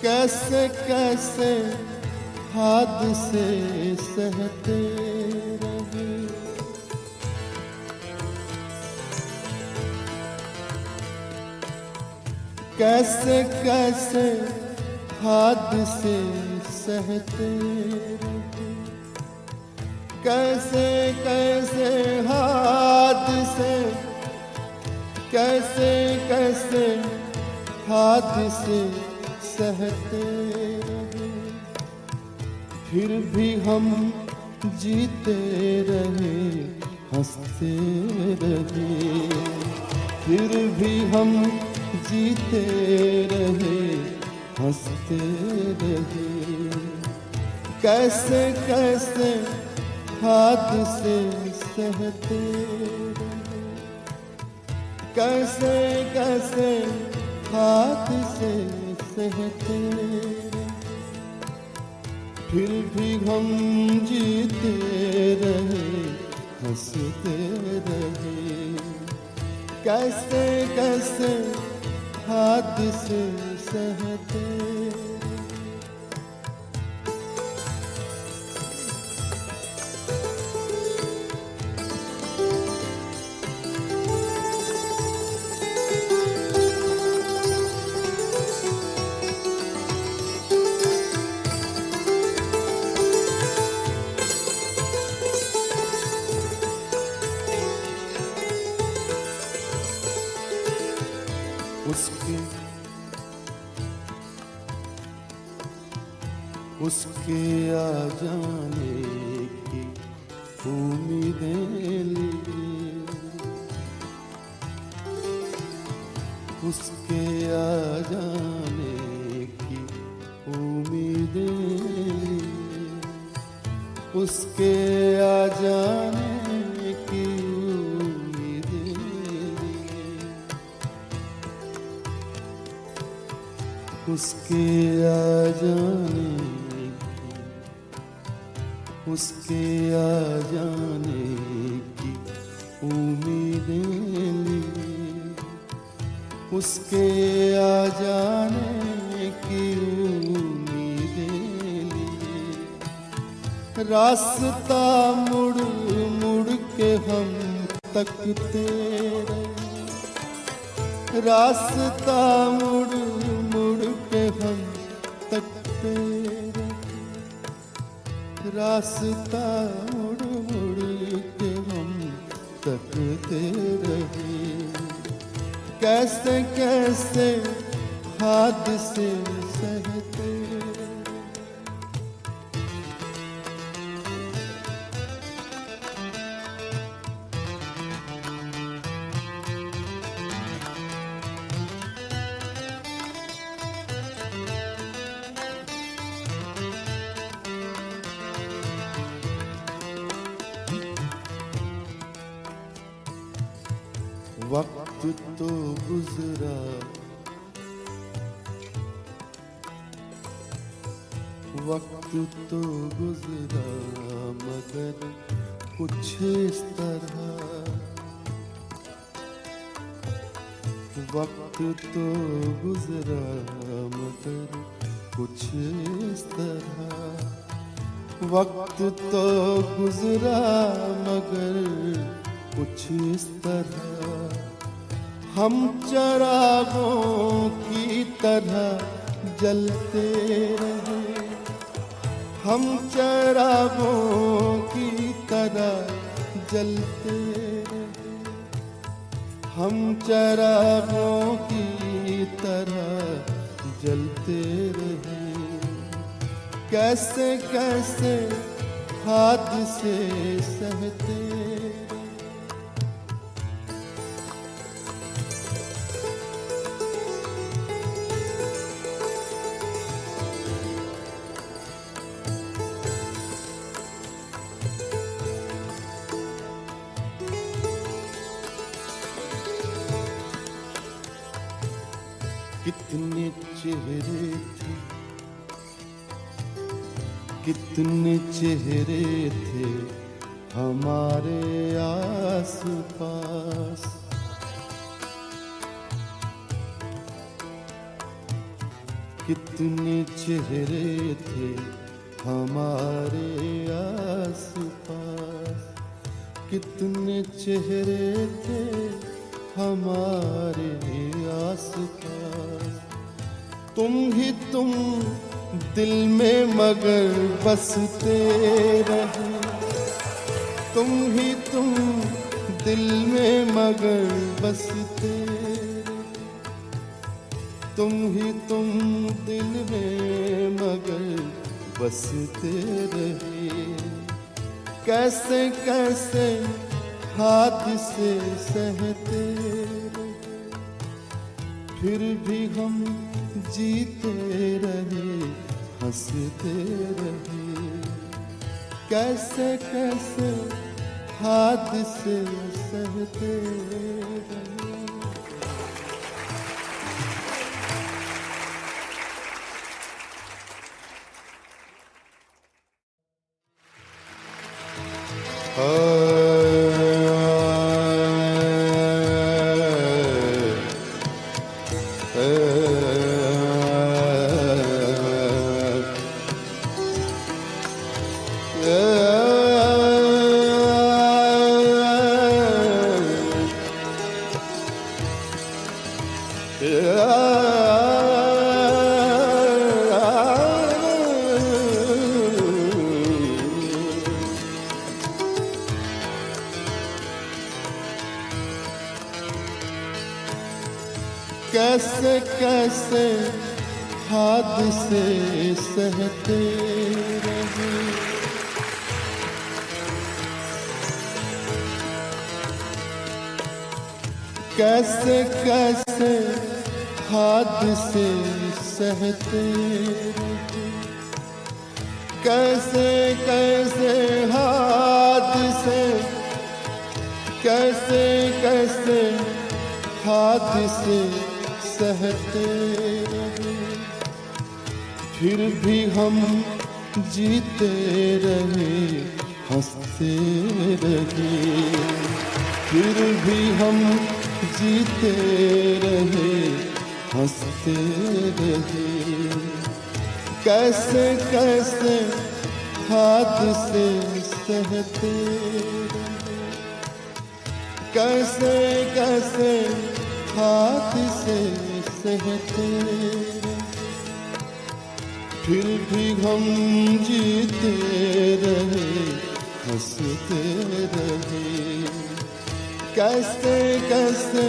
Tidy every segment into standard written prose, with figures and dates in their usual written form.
कैसे कैसे हादसे सहते रहे, कैसे कैसे हादसे सहते रहे, कैसे कैसे हादसे, कैसे कैसे हादसे सहते रहे, फिर भी हम जीते रहे, हंसते रहे, फिर भी हम जीते रहे, हंसते रहे, कैसे कैसे हादसे सहते रहे, कैसे कैसे हादसे सहते रहे, फिर भी हम जीते रहे, हंसते रहे, कैसे कैसे हादसे सहते रहे। उसके आ जाने की उम्मीदें लिए, उसके आ जाने की उम्मीदें लिए, उसके आ जाने की उम्मीदें लिए, उसके आ जाने, उसके आ जाने की उम्मीदें लिए, उसके आ जाने की उम्मीदें लिए, रास्ता मुड़ मुड़ के हम तकते रहे, रास्ता मुड़ मुड़ के हम तकते रहे, रास्ता मुड़ मुड़ के हम तकते रहे, कैसे कैसे हादसे सहते। वक्त तो गुजरा, वक्त तो गुजरा मगर कुछ इस तरह, वक्त तो गुजरा मगर कुछ इस तरह, वक्त तो गुजरा मगर कुछ इस तरह, हम चिरागों की तरह जलते रहे, हम चिरागों की तरह जलते रहे, हम चिरागों की तरह जलते रहे। कैसे कैसे हादसे सहते, कितने चेहरे थे, कितने चेहरे थे हमारे आस पास, कितने चेहरे थे हमारे आस पास, कितने चेहरे थे हमारे आस पास, तुम ही तुम दिल में मगर बसते रहे, तुम ही तुम दिल में मगर बसते रहे, तुम ही तुम दिल में मगर बसते रहे। कैसे कैसे हादसे सहते रहे, फिर भी हम जीते रहे, हंसते रहे। कैसे कैसे हादसे सहते रहे। कैसे कैसे हादसे सहते रहे। कैसे कैसे हादसे सहते रहे। कैसे कैसे हादसे, कैसे कैसे हादसे सहते रहे। फिर भी हम जीते रहे, हंसते रहे। फिर भी हम जीते रहे, हंसते रहे। कैसे कैसे हादसे सहते रहे। कैसे कैसे हादसे सहते रहे। फिर भी हम जीते रहे, हंसते रहे। कैसे कैसे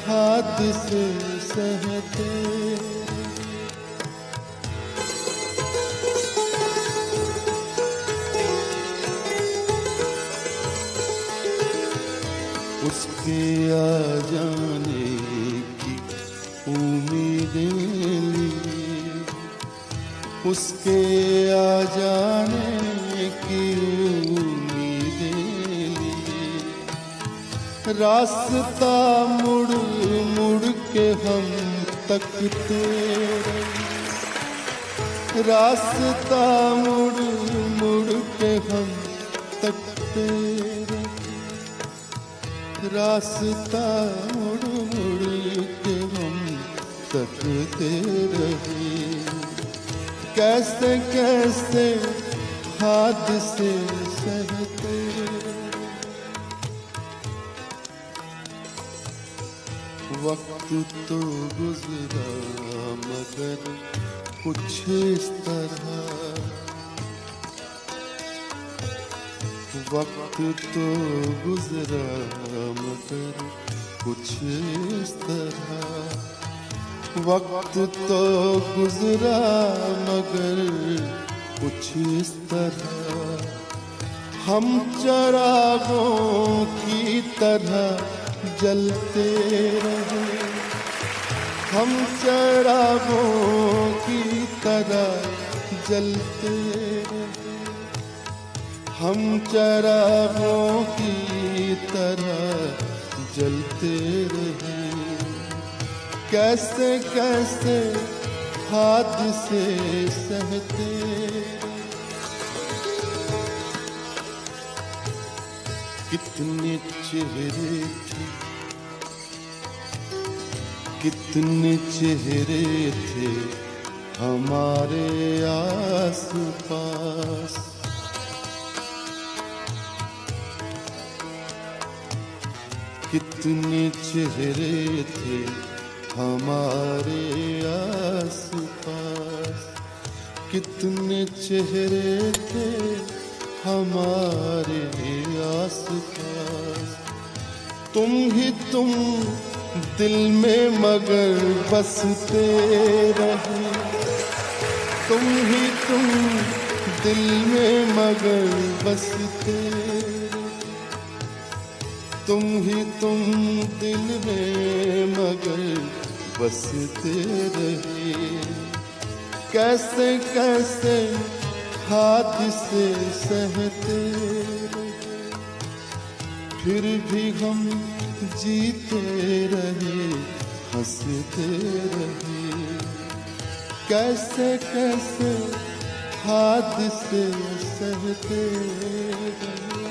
हादसे सहते रहे। उसके आ जाने की उम्मीदें ली, उसके आ जाने की उम्मीदें ली। रास्ता मुड़ मुड़ के हम तकते रहे, रास्ता मुड़ मुड़ के हम तकते रहे, रास्ता मुड़ मुड़ के हम तकते रहे। कैसे कैसे हादसे सहते, वक्त तो गुजरा मगर कुछ इस तरह, वक्त तो गुजरा मगर कुछ इस तरह, वक्त तो गुजरा मगर कुछ इस तरह। हम चिरागों की तरह जलते रहे, हम चिरागों की तरह जलते रहे, हम चिरागों की तरह जलते रहे। कैसे कैसे हादसे सहते, कितने चेहरे थे, कितने चेहरे थे हमारे आस पास, कितने चेहरे थे हमारे आस पास, कितने चेहरे थे हमारे आस पास। तुम ही तुम दिल में मगर बसते रहे, तुम ही तुम दिल में मगर बसते रहे, तुम ही तुम दिल में मगर बसते रहे। कैसे कैसे हादसे सहते रहे, फिर भी हम जीते रहे, हंसते रहे। कैसे कैसे हादसे सहते रहे।